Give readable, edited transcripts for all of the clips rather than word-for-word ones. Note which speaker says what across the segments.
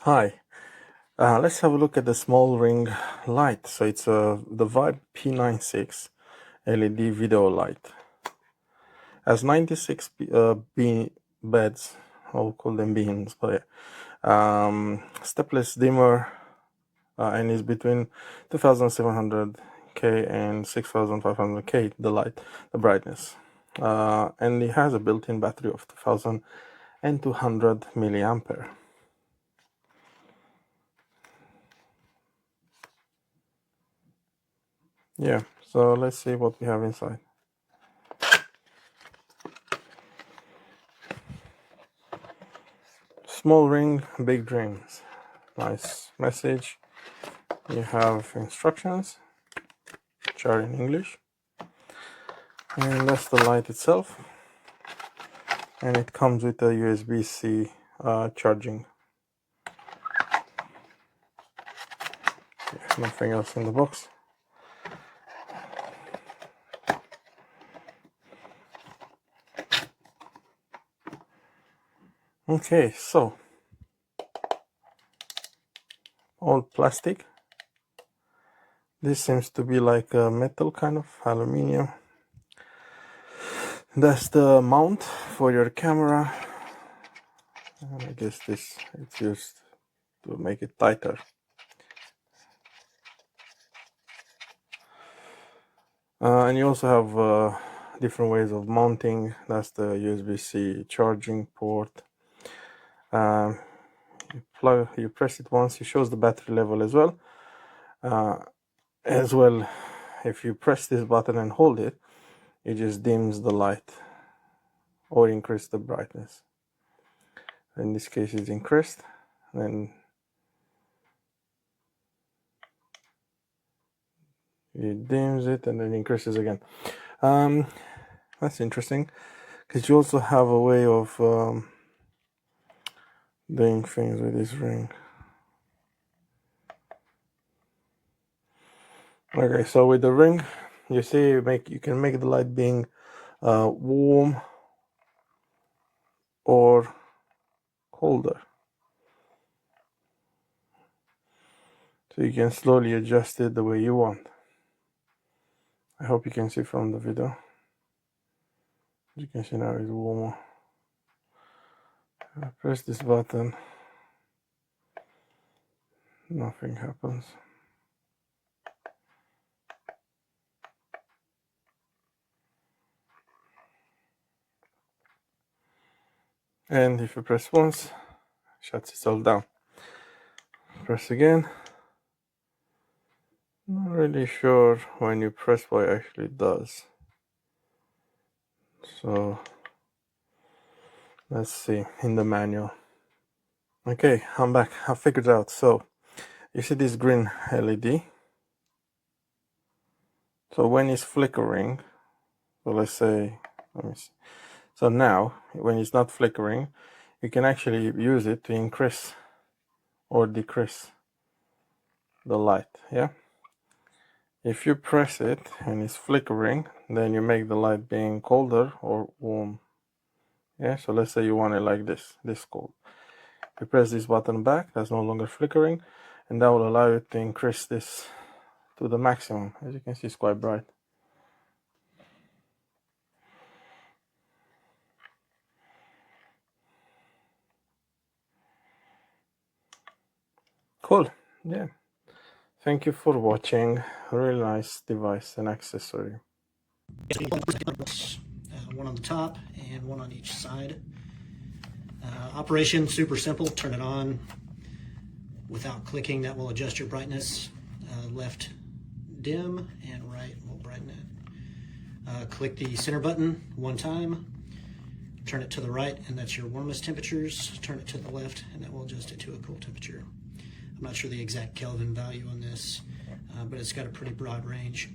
Speaker 1: Hi, let's have a look at the small ring light. So it's the Vibe P96 LED video light. Has 96 beds, I'll call them beams, but yeah. Stepless dimmer, and is between 2700K and 6500K, the brightness. And it has a built-in battery of 2200 milliampere. Yeah, so let's see what we have inside. Small ring, big dreams. Nice message. You have instructions, which are in English. And that's the light itself. And it comes with a USB-C charging. Yeah, nothing else in the box. Okay, so all plastic. This seems to be like a metal kind of aluminium. That's the mount for your camera. And I guess it's used to make it tighter. And you also have different ways of mounting. That's the USB-C charging port. You press it once, it shows the battery level as well. If you press this button and hold it, it just dims the light or increase the brightness. In this case, it's increased, and it dims it and then increases again. That's interesting, because you also have a way of doing things with this ring. Okay, so with the ring, you see you can make the light being warm or colder. So you can slowly adjust it the way you want. I hope you can see from the video. You can see now it's warmer. I press this button, nothing happens. And if you press once, it shuts itself down. Press again. Not really sure when you press what it actually does. So let's see in the manual. Okay, I'm back. I figured it out. So you see this green LED. So when it's flickering, so let's say, let me see. So now, when it's not flickering, you can actually use it to increase or decrease the light, yeah? If you press it and it's flickering, then you make the light being colder or warm, yeah? So let's say you want it like this cold. You press this button back, that's no longer flickering, and that will allow you to increase this to the maximum. As you can see, it's quite bright. Cool, yeah. Thank you for watching. A really nice device and accessory.
Speaker 2: One on the top and one on each side. Operation super simple. Turn it on without clicking. That will adjust your brightness. Left dim and right will brighten it. Click the center button one time. Turn it to the right and that's your warmest temperatures. Turn it to the left and that will adjust it to a cool temperature. I'm not sure the exact Kelvin value on this, but it's got a pretty broad range.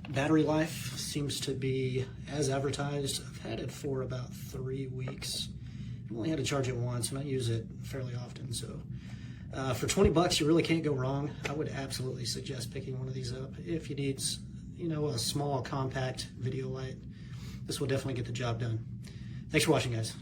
Speaker 2: Battery life seems to be as advertised. I've had it for about 3 weeks. I've only had to charge it once and I use it fairly often. So for 20 bucks, you really can't go wrong. I would absolutely suggest picking one of these up. If you need, a small compact video light, this will definitely get the job done. Thanks for watching, guys.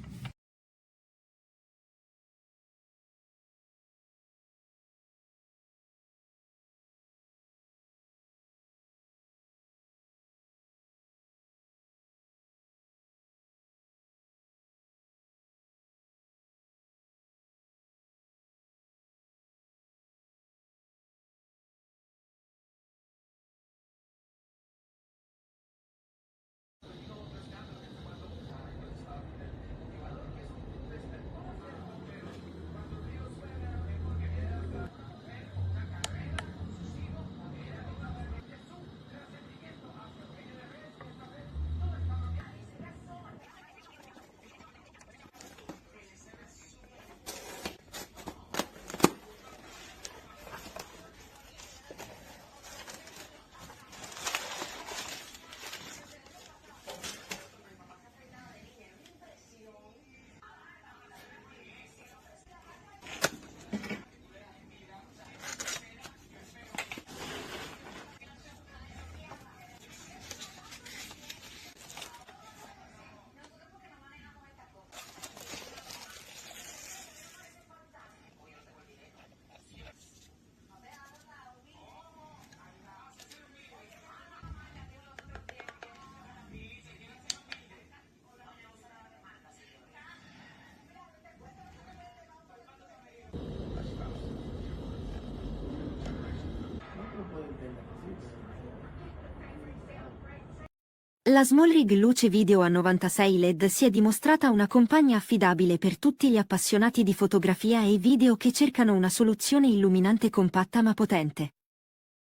Speaker 3: La SMALLRIG luce video a 96 LED si è dimostrata una compagna affidabile per tutti gli appassionati di fotografia e video che cercano una soluzione illuminante compatta ma potente.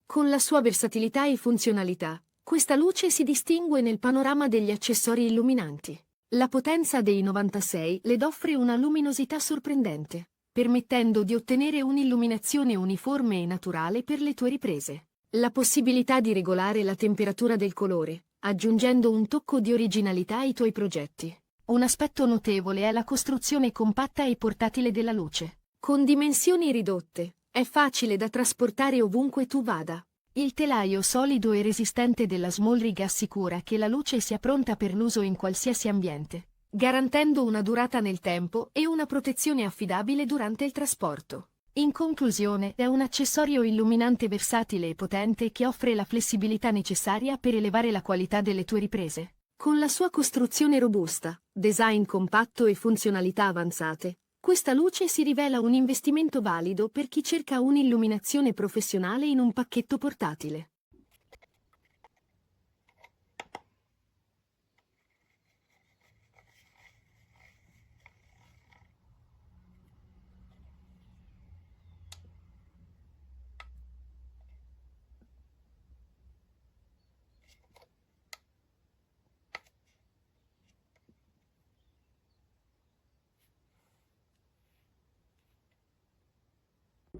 Speaker 4: Con la sua versatilità e funzionalità, questa luce si distingue nel panorama degli accessori illuminanti. La potenza dei 96 LED offre una luminosità sorprendente, permettendo di ottenere un'illuminazione uniforme e naturale per le tue riprese. La possibilità di regolare la temperatura del colore, aggiungendo un tocco di originalità ai tuoi progetti. Un aspetto notevole è la costruzione compatta e portatile della luce. Con dimensioni ridotte, è facile da trasportare ovunque tu vada. Il telaio solido e resistente della SMALLRIG assicura che la luce sia pronta per l'uso in qualsiasi ambiente, garantendo una durata nel tempo e una protezione affidabile durante il trasporto. In conclusione, è un accessorio illuminante versatile e potente che offre la flessibilità necessaria per elevare la qualità delle tue riprese. Con la sua costruzione robusta, design compatto e funzionalità avanzate, questa luce si rivela un investimento valido per chi cerca un'illuminazione professionale in un pacchetto portatile.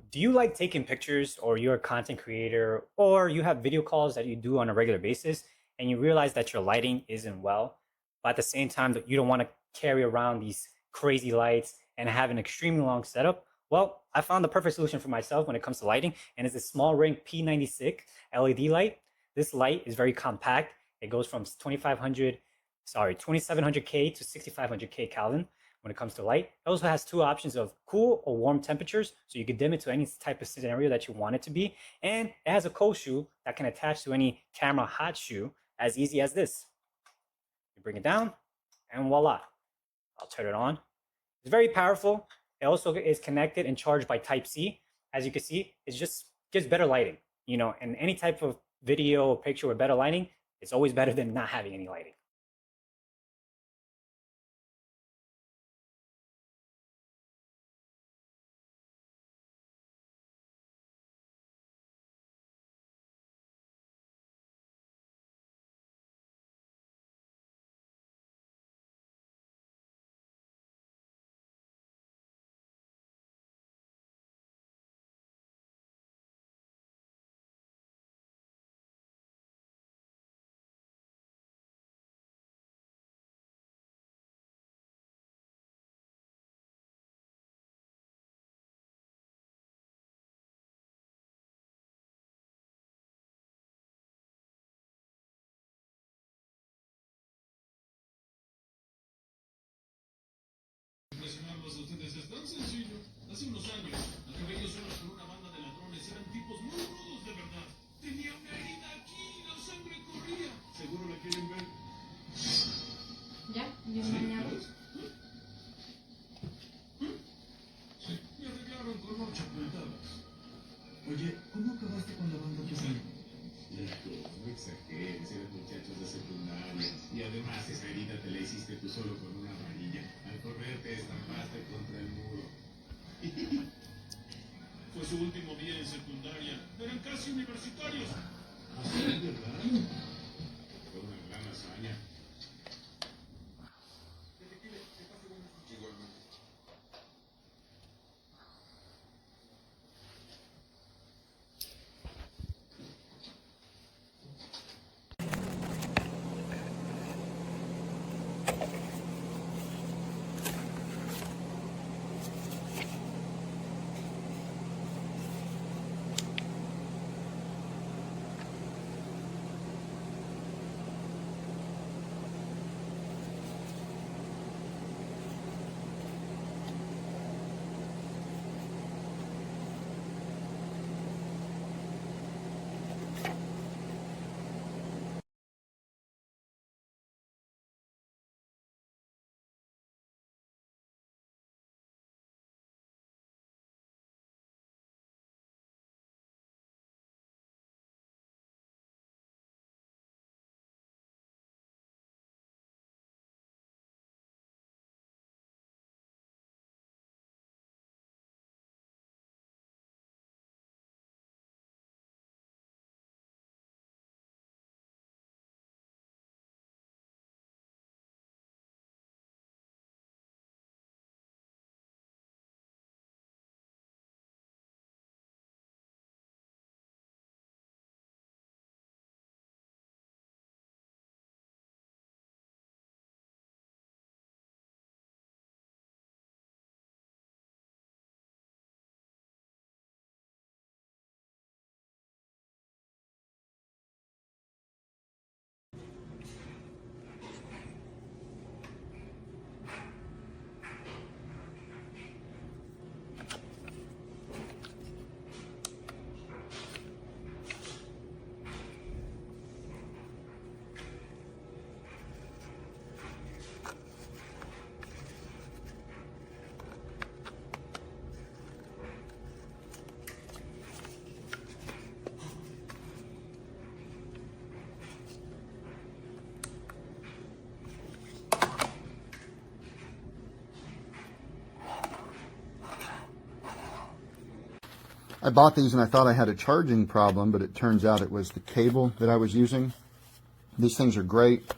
Speaker 5: Do you like taking pictures, or you're a content creator, or you have video calls that you do on a regular basis and you realize that your lighting isn't well, but at the same time that you don't want to carry around these crazy lights and have an extremely long setup? Well, I found the perfect solution for myself when it comes to lighting, and it's a SMALLRIG P96 LED light. This light is very compact. It goes from 2700K to 6500K Kelvin when it comes to light. It also has two options of cool or warm temperatures, so you can dim it to any type of scenario that you want it to be. And it has a cold shoe that can attach to any camera hot shoe as easy as this. You bring it down, and voila. I'll turn it on. It's very powerful. It also is connected and charged by Type-C. As you can see, it just gives better lighting. You know, and any type of video or picture with better lighting, it's always better than not having any lighting.
Speaker 6: Impresionarlos a ustedes es tan sencillo. Hace unos años, acabé yo solo con una banda de ladrones. Eran tipos muy rudos de verdad. Tenía una herida aquí y la sangre corría. ¿Seguro la quieren ver?
Speaker 7: ¿Ya? ¿Bien bañado?
Speaker 6: Sí, me arreglaron con 8 puntadas.
Speaker 8: Oye, ¿cómo acabaste con la banda que salió?
Speaker 6: Hijo, no exageres, eran muchachos de secundaria. Y además, esa herida te la hiciste tú solo con una varilla. Al correr te estampaste contra el muro. Fue su último día en secundaria. Eran casi universitarios. ¿Así es verdad? Fue una gran hazaña. Detective, ¿qué pasa con esto? Igualmente.
Speaker 9: I bought these and I thought I had a charging problem, but it turns out it was the cable that I was using. These things are great.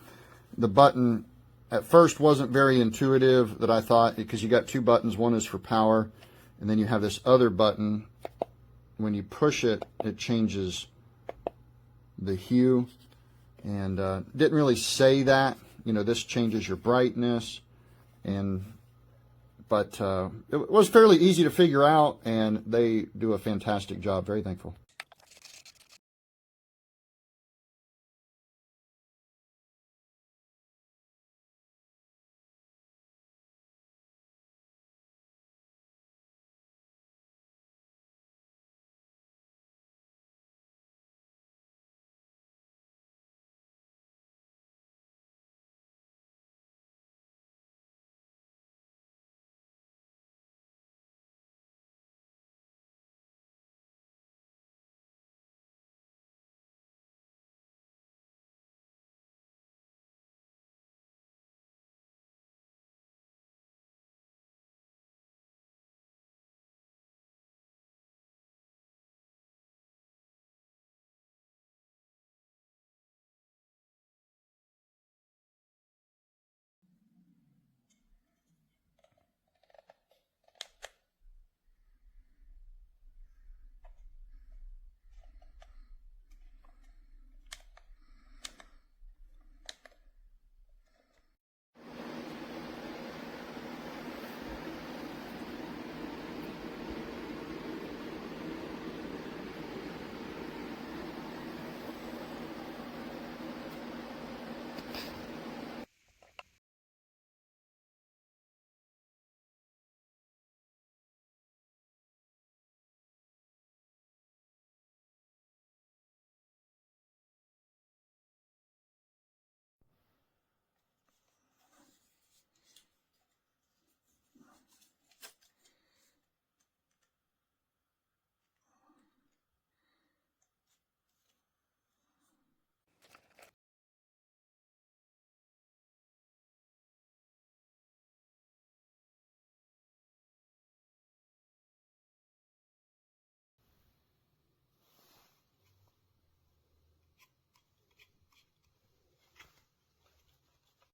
Speaker 9: The button at first wasn't very intuitive, that I thought, because you got two buttons. One is for power, and then you have this other button. When you push it, it changes the hue, and didn't really say that. You know, this changes your brightness, but it was fairly easy to figure out, and they do a fantastic job. Very thankful.